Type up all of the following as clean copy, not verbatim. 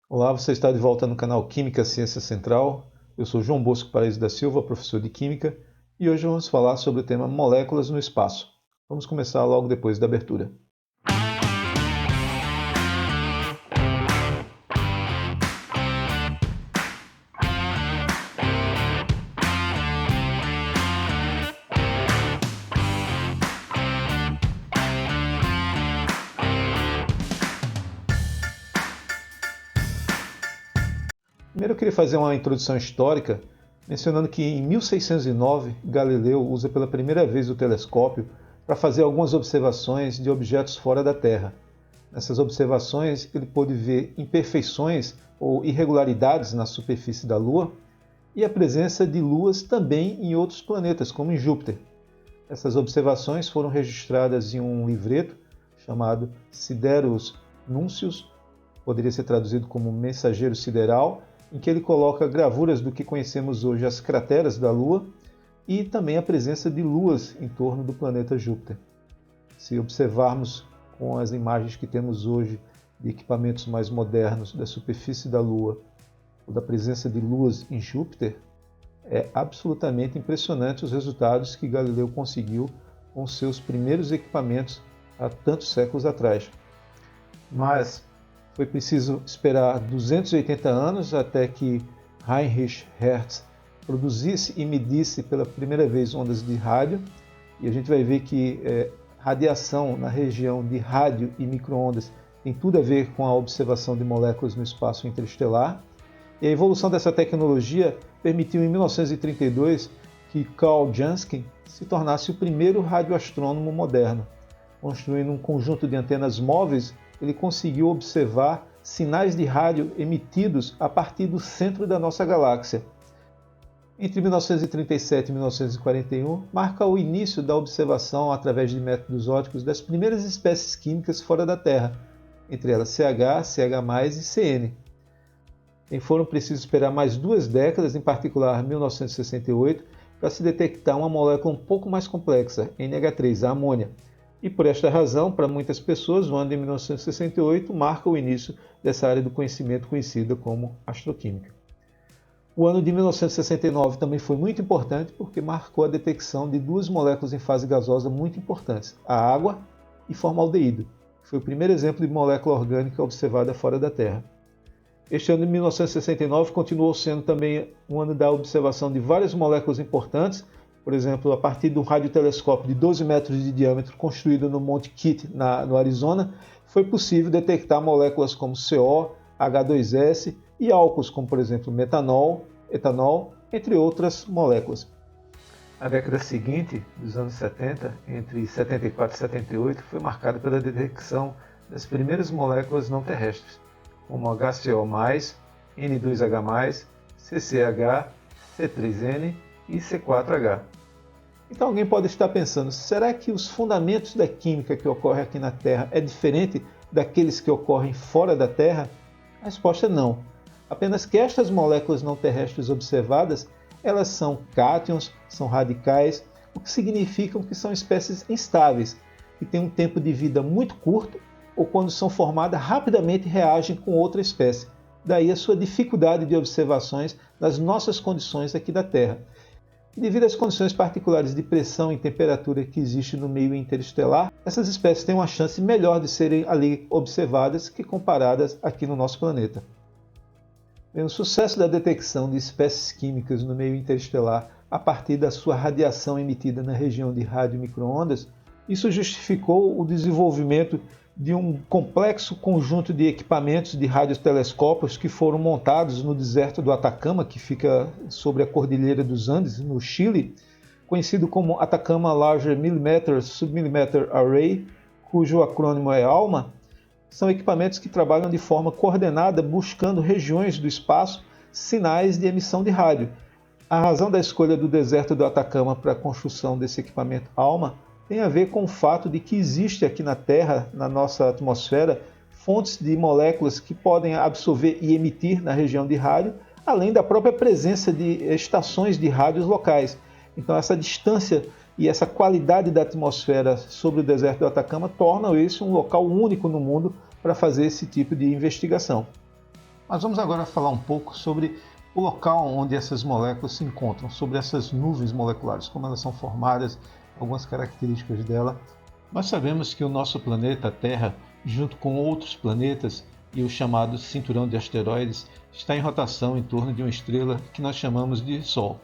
Olá, você está de volta no canal Química Ciência Central. Eu sou João Bosco Paraíso da Silva, professor de Química, e hoje vamos falar sobre o tema moléculas no espaço. Vamos começar logo depois da abertura. Primeiro eu queria fazer uma introdução histórica, mencionando que em 1609 Galileu usa pela primeira vez o telescópio para fazer algumas observações de objetos fora da Terra. Nessas observações ele pôde ver imperfeições ou irregularidades na superfície da Lua e a presença de luas também em outros planetas, como em Júpiter. Essas observações foram registradas em um livreto chamado Siderus Nuncius, poderia ser traduzido como Mensageiro Sideral, em que ele coloca gravuras do que conhecemos hoje as crateras da Lua e também a presença de luas em torno do planeta Júpiter. Se observarmos com as imagens que temos hoje de equipamentos mais modernos da superfície da Lua ou da presença de luas em Júpiter, é absolutamente impressionante os resultados que Galileu conseguiu com seus primeiros equipamentos há tantos séculos atrás. Mas foi preciso esperar 280 anos até que Heinrich Hertz produzisse e medisse pela primeira vez ondas de rádio, e a gente vai ver que radiação na região de rádio e microondas tem tudo a ver com a observação de moléculas no espaço interestelar. E a evolução dessa tecnologia permitiu em 1932 que Carl Jansky se tornasse o primeiro radioastrônomo moderno. Construindo um conjunto de antenas móveis, ele conseguiu observar sinais de rádio emitidos a partir do centro da nossa galáxia. Entre 1937 e 1941, marca o início da observação através de métodos ópticos das primeiras espécies químicas fora da Terra, entre elas CH, CH+, e CN. E foram precisos esperar mais 2 décadas, em particular 1968, para se detectar uma molécula um pouco mais complexa, NH3, a amônia. E por esta razão, para muitas pessoas, o ano de 1968 marca o início dessa área do conhecimento conhecida como astroquímica. O ano de 1969 também foi muito importante porque marcou a detecção de 2 moléculas em fase gasosa muito importantes, a água e formaldeído, que foi o primeiro exemplo de molécula orgânica observada fora da Terra. Este ano de 1969 continuou sendo também um ano da observação de várias moléculas importantes. Por exemplo, a partir de um radiotelescópio de 12 metros de diâmetro construído no Monte Kitt, no Arizona, foi possível detectar moléculas como CO, H2S e álcools, como por exemplo metanol, etanol, entre outras moléculas. A década seguinte, dos anos 70, entre 74 e 78, foi marcada pela detecção das primeiras moléculas não terrestres, como HCO+, N2H+, CCH, C3N e C4H. Então alguém pode estar pensando, será que os fundamentos da química que ocorre aqui na Terra é diferente daqueles que ocorrem fora da Terra? A resposta é não. Apenas que estas moléculas não terrestres observadas, elas são cátions, são radicais, o que significa que são espécies instáveis, que têm um tempo de vida muito curto ou quando são formadas rapidamente reagem com outra espécie. Daí a sua dificuldade de observações nas nossas condições aqui da Terra. E devido às condições particulares de pressão e temperatura que existem no meio interestelar, essas espécies têm uma chance melhor de serem ali observadas que comparadas aqui no nosso planeta. O sucesso da detecção de espécies químicas no meio interestelar a partir da sua radiação emitida na região de rádio e microondas, isso justificou o desenvolvimento de um complexo conjunto de equipamentos de radiotelescópios que foram montados no deserto do Atacama, que fica sobre a Cordilheira dos Andes, no Chile, conhecido como Atacama Large Millimeter Submillimeter Array, cujo acrônimo é ALMA. São equipamentos que trabalham de forma coordenada, buscando regiões do espaço, sinais de emissão de rádio. A razão da escolha do deserto do Atacama para a construção desse equipamento ALMA tem a ver com o fato de que existe aqui na Terra, na nossa atmosfera, fontes de moléculas que podem absorver e emitir na região de rádio, além da própria presença de estações de rádios locais. Então essa distância e essa qualidade da atmosfera sobre o deserto do Atacama tornam esse um local único no mundo para fazer esse tipo de investigação. Mas vamos agora falar um pouco sobre o local onde essas moléculas se encontram, sobre essas nuvens moleculares, como elas são formadas, algumas características dela. Nós sabemos que o nosso planeta, a Terra, junto com outros planetas e o chamado cinturão de asteroides, está em rotação em torno de uma estrela que nós chamamos de Sol.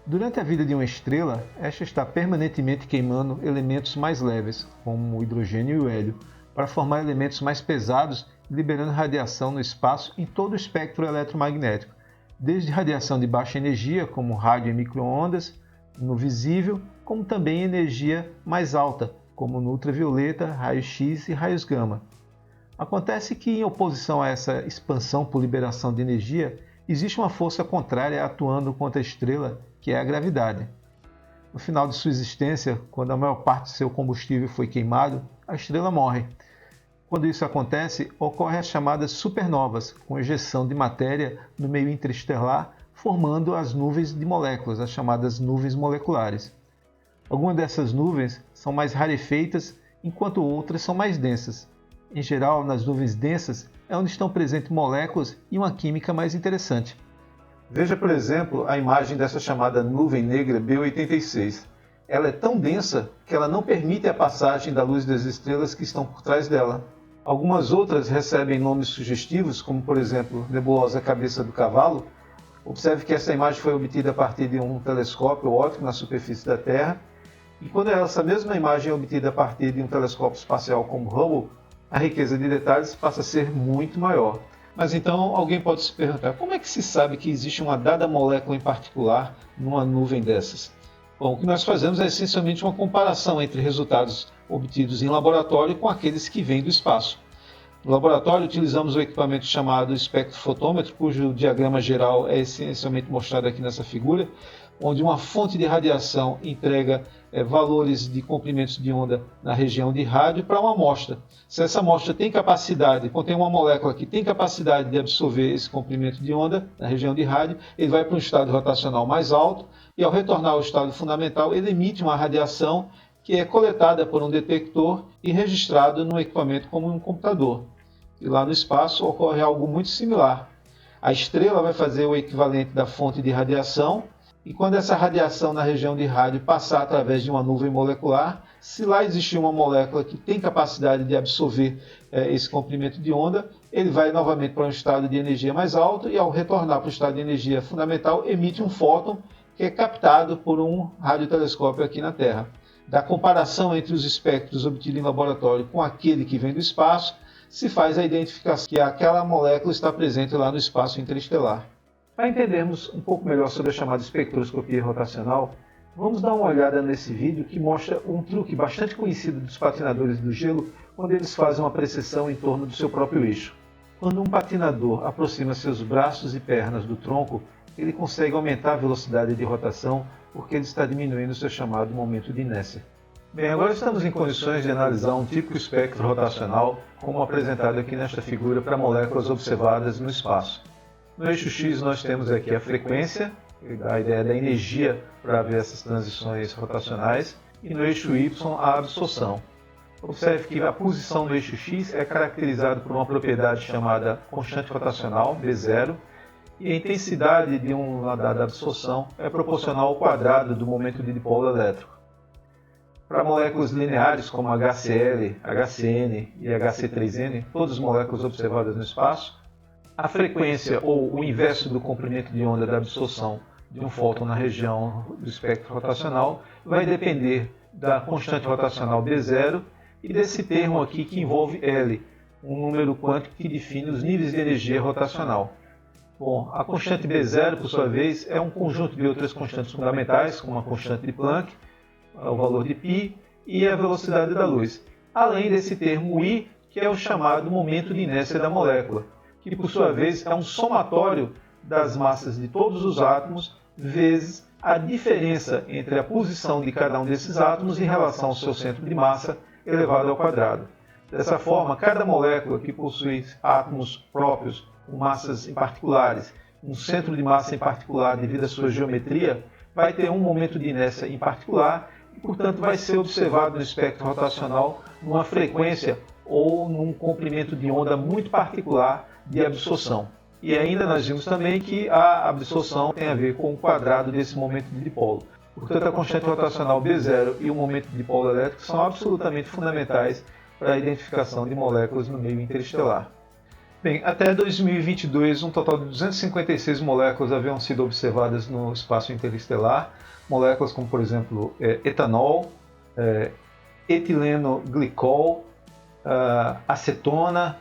Durante a vida de uma estrela, esta está permanentemente queimando elementos mais leves, como o hidrogênio e o hélio, para formar elementos mais pesados, liberando radiação no espaço em todo o espectro eletromagnético, desde radiação de baixa energia, como rádio e microondas, no visível, como também energia mais alta, como no ultravioleta, raio-x e raios gama. Acontece que, em oposição a essa expansão por liberação de energia, existe uma força contrária atuando contra a estrela, que é a gravidade. No final de sua existência, quando a maior parte de seu combustível foi queimado, a estrela morre. Quando isso acontece, ocorrem as chamadas supernovas, com ejeção de matéria no meio interestelar, formando as nuvens de moléculas, as chamadas nuvens moleculares. Algumas dessas nuvens são mais rarefeitas, enquanto outras são mais densas. Em geral, nas nuvens densas é onde estão presentes moléculas e uma química mais interessante. Veja, por exemplo, a imagem dessa chamada nuvem negra B86. Ela é tão densa que ela não permite a passagem da luz das estrelas que estão por trás dela. Algumas outras recebem nomes sugestivos, como por exemplo, nebulosa cabeça do cavalo. Observe que essa imagem foi obtida a partir de um telescópio óptico na superfície da Terra. E quando essa mesma imagem é obtida a partir de um telescópio espacial como Hubble, a riqueza de detalhes passa a ser muito maior. Mas então alguém pode se perguntar, como é que se sabe que existe uma dada molécula em particular numa nuvem dessas? Bom, o que nós fazemos é essencialmente uma comparação entre resultados obtidos em laboratório com aqueles que vêm do espaço. No laboratório utilizamos o equipamento chamado espectrofotômetro, cujo diagrama geral é essencialmente mostrado aqui nessa figura, onde uma fonte de radiação entrega valores de comprimentos de onda na região de rádio para uma amostra. Se essa amostra tem capacidade, contém uma molécula que tem capacidade de absorver esse comprimento de onda na região de rádio, ele vai para um estado rotacional mais alto e, ao retornar ao estado fundamental, ele emite uma radiação que é coletada por um detector e registrado no equipamento como um computador. E lá no espaço ocorre algo muito similar. A estrela vai fazer o equivalente da fonte de radiação, e quando essa radiação na região de rádio passar através de uma nuvem molecular, se lá existir uma molécula que tem capacidade de absorver esse comprimento de onda, ele vai novamente para um estado de energia mais alto e, ao retornar para o estado de energia fundamental, emite um fóton que é captado por um radiotelescópio aqui na Terra. Da comparação entre os espectros obtidos em laboratório com aquele que vem do espaço, se faz a identificação que aquela molécula está presente lá no espaço interestelar. Para entendermos um pouco melhor sobre a chamada espectroscopia rotacional, vamos dar uma olhada nesse vídeo que mostra um truque bastante conhecido dos patinadores do gelo quando eles fazem uma precessão em torno do seu próprio eixo. Quando um patinador aproxima seus braços e pernas do tronco, ele consegue aumentar a velocidade de rotação porque ele está diminuindo o seu chamado momento de inércia. Bem, agora estamos em condições de analisar um típico espectro rotacional, como apresentado aqui nesta figura para moléculas observadas no espaço. No eixo X nós temos aqui a frequência, a ideia da energia para ver essas transições rotacionais, e no eixo Y a absorção. Observe que a posição no eixo X é caracterizada por uma propriedade chamada constante rotacional, B0, e a intensidade de uma dada absorção é proporcional ao quadrado do momento de dipolo elétrico. Para moléculas lineares como HCl, HCN e HC3N, todas as moléculas observadas no espaço, a frequência ou o inverso do comprimento de onda da absorção de um fóton na região do espectro rotacional vai depender da constante rotacional B0 e desse termo aqui que envolve L, um número quântico que define os níveis de energia rotacional. Bom, a constante B0, por sua vez, é um conjunto de outras constantes fundamentais, como a constante de Planck, o valor de π e a velocidade da luz, além desse termo I, que é o chamado momento de inércia da molécula, que por sua vez é um somatório das massas de todos os átomos vezes a diferença entre a posição de cada um desses átomos em relação ao seu centro de massa elevado ao quadrado. Dessa forma, cada molécula que possui átomos próprios com massas em particulares, um centro de massa em particular devido à sua geometria, vai ter um momento de inércia em particular e, portanto, vai ser observado no espectro rotacional numa frequência ou num comprimento de onda muito particular de absorção. E ainda nós vimos também que a absorção tem a ver com o quadrado desse momento de dipolo. Portanto, a constante rotacional B0 e o momento de dipolo elétrico são absolutamente fundamentais para a identificação de moléculas no meio interestelar. Bem, até 2022, um total de 256 moléculas haviam sido observadas no espaço interestelar. Moléculas como, por exemplo, etanol, etileno glicol, acetona,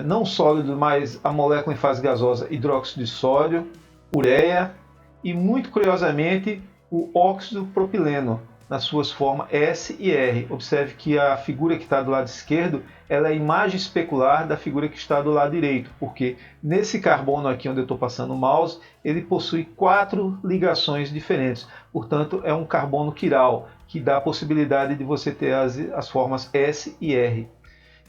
não sólido, mas a molécula em fase gasosa hidróxido de sódio, ureia e, muito curiosamente, o óxido propileno, nas suas formas S e R. Observe que a figura que está do lado esquerdo ela é a imagem especular da figura que está do lado direito, porque nesse carbono aqui onde eu estou passando o mouse, ele possui 4 ligações diferentes. Portanto, é um carbono quiral, que dá a possibilidade de você ter as formas S e R.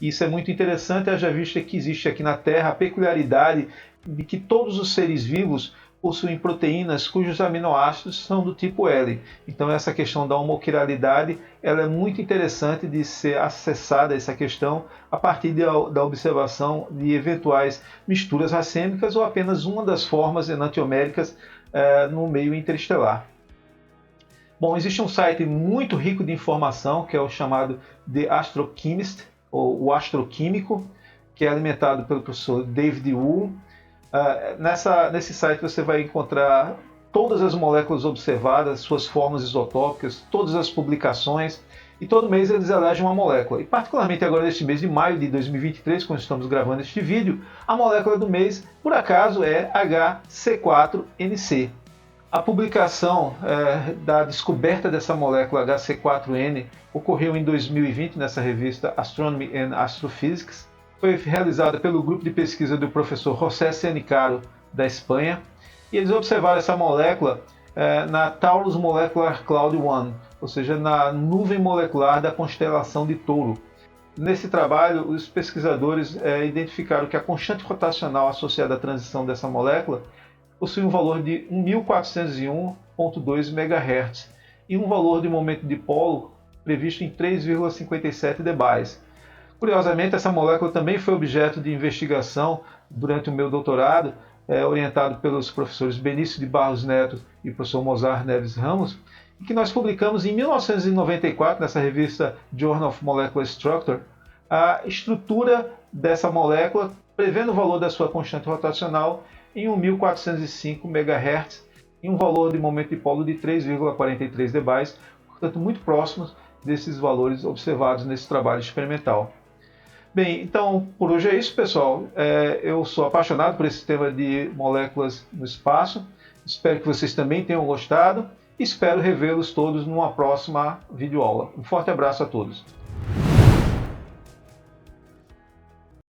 Isso é muito interessante, haja vista que existe aqui na Terra a peculiaridade de que todos os seres vivos possuem proteínas cujos aminoácidos são do tipo L. Então essa questão da homoquiralidade ela é muito interessante de ser acessada, essa questão, a partir da observação de eventuais misturas racêmicas ou apenas uma das formas enantioméricas no meio interestelar. Bom, existe um site muito rico de informação que é o chamado The Astrochemist, ou o Astroquímico, que é alimentado pelo professor David Wu. Nesse site você vai encontrar todas as moléculas observadas, suas formas isotópicas, todas as publicações, e todo mês eles elegem uma molécula. E particularmente agora neste mês de maio de 2023, quando estamos gravando este vídeo, a molécula do mês, por acaso, é HC4NC. A publicação da descoberta dessa molécula HC4N ocorreu em 2020 nessa revista Astronomy and Astrophysics. Foi realizada pelo grupo de pesquisa do professor José Senicaro, da Espanha, e eles observaram essa molécula na Taurus Molecular Cloud 1, ou seja, na nuvem molecular da constelação de Touro. Nesse trabalho, os pesquisadores identificaram que a constante rotacional associada à transição dessa molécula possui um valor de 1401,2 MHz e um valor de momento de dipolo previsto em 3,57 dBA. Curiosamente, essa molécula também foi objeto de investigação durante o meu doutorado, orientado pelos professores Benício de Barros Neto e professor Mozart Neves Ramos, e que nós publicamos em 1994, nessa revista Journal of Molecular Structure, a estrutura dessa molécula, prevendo o valor da sua constante rotacional em 1405 MHz e um valor de momento de dipolo de 3,43 dBA, portanto muito próximos desses valores observados nesse trabalho experimental. Bem, então por hoje é isso, pessoal. Eu sou apaixonado por esse tema de moléculas no espaço. Espero que vocês também tenham gostado e espero revê-los todos numa próxima videoaula. Um forte abraço a todos.